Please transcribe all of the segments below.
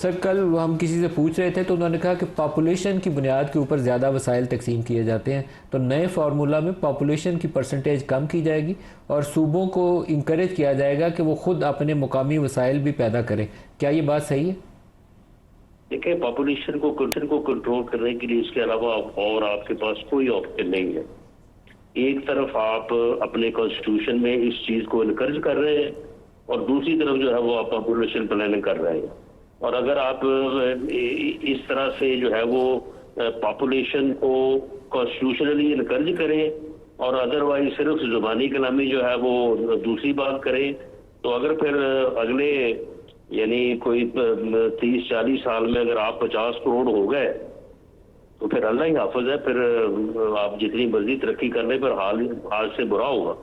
Sir कल हम किसी से पूछ रहे थे तो उन्होंने कहा कि पॉपुलेशन की बुनियाद के ऊपर ज़्यादा वसाइल तकसीम किए जाते हैं, तो नए फार्मूला में पॉपुलेशन की परसेंटेज कम की जाएगी और सूबों को इंकरेज किया जाएगा कि वो खुद अपने मुकामी वसाइल भी पैदा करें। क्या ये बात सही है? देखिए, पॉपुलेशन को कंट्रोल करने के लिए इसके अलावा और आपके पास कोई ऑप्शन नहीं है। एक तरफ आप अपने कॉन्स्टिट्यूशन में इस चीज को इनकरेज कर रहे हैं और दूसरी तरफ जो है वो आप पॉपुलेशन प्लानिंग कर रहे हैं। और अगर आप इस तरह से जो है वो पॉपुलेशन को कॉन्स्टिट्यूशनली इनकरेज करें और अदरवाइज सिर्फ जुबानी कलामी जो है वो दूसरी बात करें, तो अगर फिर अगले यानी कोई 30-40 साल में अगर आप 50 करोड़ हो गए तो फिर अल्लाह ही हाफिज है, फिर आप जितनी मर्जी तरक्की करने पर हाल से बुरा होगा।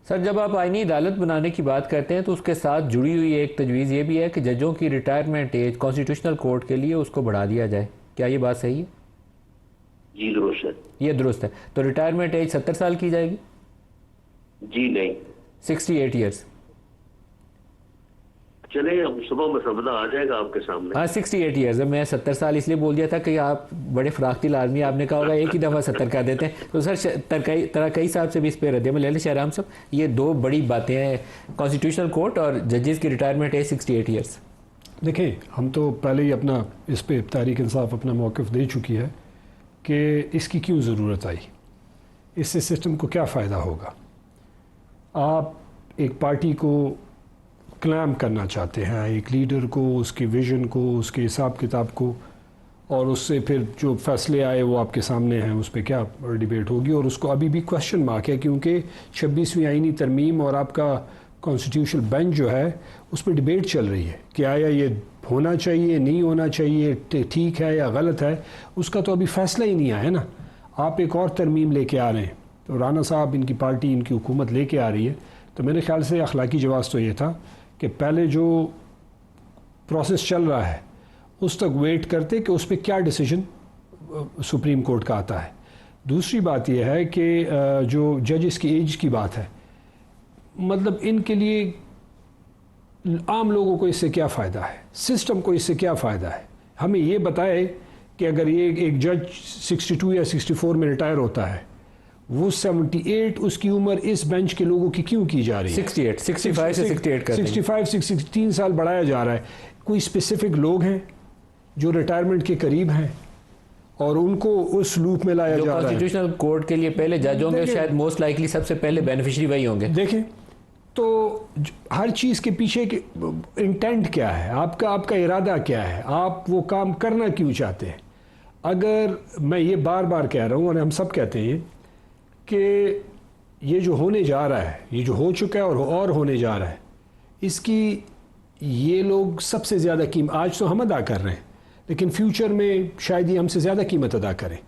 सर जब आप आईनी अदालत बनाने की बात करते हैं तो उसके साथ जुड़ी हुई एक तजवीज़ ये भी है कि जजों की रिटायरमेंट एज कॉन्स्टिट्यूशनल कोर्ट के लिए उसको बढ़ा दिया जाए। क्या ये बात सही है? जी दुरुस्त है। ये दुरुस्त है। तो रिटायरमेंट एज 70 साल की जाएगी? जी नहीं, 68 ईयर्स। चले हम सुबह में समझा आ जाएगा आपके सामने। हाँ 68 ईयर्स है। मैं 70 साल इसलिए बोल दिया था कि आप बड़े फराख्तिल आदमी, आपने कहा होगा एक ही दफ़ा 70 कर देते हैं। तो सर तरकई साहब से भी इस पर रद्द में ले लें। शहराम साहब, ये दो बड़ी बातें हैं, कॉन्स्टिट्यूशनल कोर्ट और जजेस की रिटायरमेंट है 68 ईयर्स। देखिए, हम तो पहले ही अपना इस पे तहरीक इंसाफ अपना मौक़िफ़ दे चुकी है कि इसकी क्यों ज़रूरत आई, इससे सिस्टम को क्या फ़ायदा होगा। आप एक पार्टी को क्लैम करना चाहते हैं, एक लीडर को, उसके विज़न को, उसके हिसाब किताब को, और उससे फिर जो फैसले आए वो आपके सामने हैं, उस पर क्या डिबेट होगी। और उसको अभी भी क्वेश्चन मार्क है क्योंकि 26वीं आईनी तरमीम और आपका कॉन्स्टिट्यूशनल बेंच जो है उस पर डिबेट चल रही है कि आया ये होना चाहिए, नहीं होना चाहिए, ठीक है या गलत है, उसका तो अभी फ़ैसला ही नहीं आया ना। आप एक और तरमीम लेके आ रहे हैं, तो राना साहब, इनकी पार्टी, इनकी हुकूमत लेके आ रही है, तो मेरे ख्याल से अखलाकी जवाब तो ये था कि पहले जो प्रोसेस चल रहा है उस तक वेट करते कि उस पर क्या डिसीजन सुप्रीम कोर्ट का आता है। दूसरी बात यह है कि जो जजेस की एज की बात है, मतलब इनके लिए आम लोगों को इससे क्या फ़ायदा है, सिस्टम को इससे क्या फ़ायदा है। हमें ये बताए कि अगर ये एक जज 62 या 64 में रिटायर होता है, वो 78 उसकी उम्र इस बेंच के लोगों की क्यों की जा रही है? 65 से 68 कर 65 3 साल बढ़ाया जा रहा है। कोई स्पेसिफिक लोग हैं जो रिटायरमेंट के करीब हैं और उनको उस लूप में लाया जा रहा है। कॉन्स्टिट्यूशनल कोर्ट के लिए पहले जज होंगे, शायद मोस्ट लाइकली सबसे पहले बेनिफिशियरी वही होंगे। देखें तो हर चीज़ के पीछे इंटेंट क्या है, आपका इरादा क्या है, आप वो काम करना क्यों चाहते हैं। अगर मैं ये बार बार कह रहा हूँ और हम सब कहते हैं कि ये जो होने जा रहा है, ये जो हो चुका है और होने जा रहा है, इसकी ये लोग सबसे ज़्यादा कीमत आज तो हम अदा कर रहे हैं, लेकिन फ्यूचर में शायद ये हमसे ज़्यादा कीमत अदा करें।